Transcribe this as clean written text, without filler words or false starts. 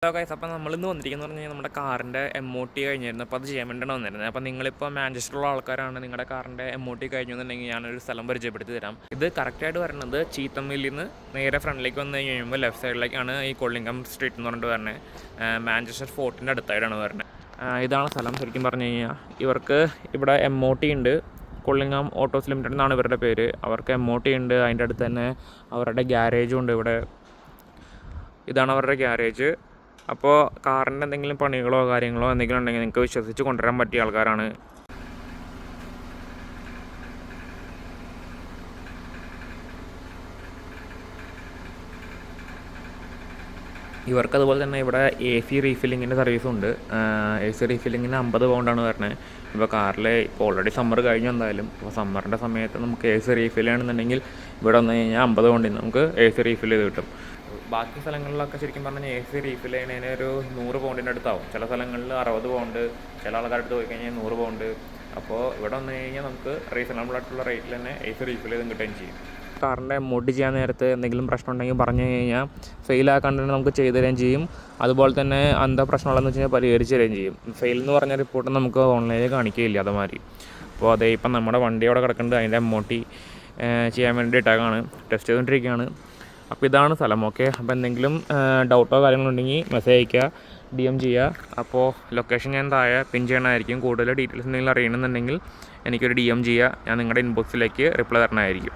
Hello guys, അപ്പോൾ നമ്മളിന്ന് വന്നിരിക്കുന്നത് പറഞ്ഞു കഴിഞ്ഞാൽ നമ്മുടെ കാറിൻ്റെ MOT കഴിഞ്ഞിരുന്നു. അപ്പോൾ അത് ചെയ്യാൻ വേണ്ടിയാണ് വന്നിരുന്നത്. അപ്പോൾ നിങ്ങളിപ്പോൾ മാഞ്ചസ്റ്ററിലുള്ള ആൾക്കാരാണ്, നിങ്ങളുടെ കാറിൻ്റെ MOT കഴിഞ്ഞു എന്നുണ്ടെങ്കിൽ ഞാനൊരു സ്ഥലം പരിചയപ്പെടുത്തി തരാം. ഇത് കറക്റ്റായിട്ട് വരുന്നത് ചീത്തമ്മില്ലിൽ നിന്ന് നേരെ ഫ്രണ്ടിലേക്ക് വന്നു കഴിയുമ്പോൾ ലെഫ്റ്റ് സൈഡിലേക്കാണ് ഈ കൊള്ളിങ്കം സ്ട്രീറ്റ് എന്ന് പറഞ്ഞിട്ട് വരുന്നത്. മാഞ്ചസ്റ്റർ ഫോർട്ടിൻ്റെ അടുത്തായിട്ടാണ് വരുന്നത്. ഇതാണ് സ്ഥലം. ശരിക്കും പറഞ്ഞു കഴിഞ്ഞാൽ ഇവർക്ക് ഇവിടെ MOT ഉണ്ട്. കൊള്ളിങ്കം ഓട്ടോസ് ലിമിറ്റഡ് എന്നാണ് ഇവരുടെ പേര്. അവർക്ക് MOT ഉണ്ട്. അതിൻ്റെ അടുത്ത് തന്നെ അവരുടെ ഗ്യാരേജും ഉണ്ട് ഇവിടെ. ഇതാണ് അവരുടെ ഗ്യാരേജ്. അപ്പോൾ കാറിൻ്റെ എന്തെങ്കിലും പണികളോ കാര്യങ്ങളോ എന്തെങ്കിലും ഉണ്ടെങ്കിൽ നിങ്ങൾക്ക് വിശ്വസിച്ച് കൊണ്ടുവരാൻ പറ്റിയ ആൾക്കാരാണ്. ഇവർക്ക് അതുപോലെ തന്നെ ഇവിടെ AC റീഫില്ലിങ്ങിൻ്റെ സർവീസും ഉണ്ട്. AC റീഫില്ലിങ്ങിന് 50 പൗണ്ടാണ് വരുന്നത്. ഇപ്പോൾ കാറിൽ ഇപ്പോൾ ഓൾറെഡി സമ്മർ കഴിഞ്ഞു എന്തായാലും. അപ്പോൾ സമ്മറിൻ്റെ സമയത്ത് നമുക്ക് AC റീഫിൽ ചെയ്യണമെന്നുണ്ടെങ്കിൽ ഇവിടെ വന്നു കഴിഞ്ഞാൽ 50 പൗണ്ടിൽ നമുക്ക് AC റീഫിൽ ചെയ്ത് കിട്ടും. ബാക്കി സ്ഥലങ്ങളിലൊക്കെ ശരിക്കും പറഞ്ഞാൽ AC റീഫിൽ ചെയ്യുന്നതിന് ഒരു 100 പൗണ്ടിൻ്റെ അടുത്താവും. ചില സ്ഥലങ്ങളിൽ 60 പൗണ്ട്, ചില ആൾക്കാരുടെ അടുത്ത് പോയി കഴിഞ്ഞാൽ 100 പൗണ്ട്. അപ്പോൾ ഇവിടെ വന്നു കഴിഞ്ഞാൽ നമുക്ക് റീസണബിൾ ആയിട്ടുള്ള റേറ്റിൽ തന്നെ AC റീഫിൽ ചെയ്തും കിട്ടുകയും ചെയ്യും. കാറിൻ്റെ MOT ചെയ്യാൻ നേരത്ത് എന്തെങ്കിലും പ്രശ്നം ഉണ്ടെങ്കിൽ പറഞ്ഞു കഴിഞ്ഞാൽ ഫെയിലാക്കാണ്ട് തന്നെ നമുക്ക് ചെയ്തു തരുകയും ചെയ്യും. അതുപോലെ തന്നെ എന്താ പ്രശ്നമുള്ളതെന്ന് വെച്ച് കഴിഞ്ഞാൽ പരിഹരിച്ച് തരുകയും ചെയ്യും. ഫെയിൽ എന്ന് പറഞ്ഞ റിപ്പോർട്ട് നമുക്ക് ഓൺലൈനിൽ കാണിക്കുകയില്ല അതുമാതിരി. അപ്പോൾ അതേ ഇപ്പം നമ്മുടെ വണ്ടി അവിടെ കിടക്കുന്നുണ്ട്. അതിൻ്റെ MOT ചെയ്യാൻ വേണ്ടിയിട്ടാണ് ടെസ്റ്റ് ചെയ്തുകൊണ്ടിരിക്കുകയാണ്. അപ്പോൾ ഇതാണ് സ്ഥലം. ഓക്കെ, അപ്പോൾ എന്തെങ്കിലും ഡൗട്ടോ കാര്യങ്ങളോ ഉണ്ടെങ്കിൽ മെസ്സേജ് അയയ്ക്കുക, DM ചെയ്യുക. അപ്പോൾ ലൊക്കേഷൻ ഞാൻ താഴെ പിൻ ചെയ്യണമായിരിക്കും. കൂടുതൽ ഡീറ്റെയിൽസ് എന്തെങ്കിലും അറിയണമെന്നുണ്ടെങ്കിൽ എനിക്കൊരു DM ചെയ്യുക. ഞാൻ നിങ്ങളുടെ ഇൻബോക്സിലേക്ക് റിപ്ലൈ തരണമായിരിക്കും.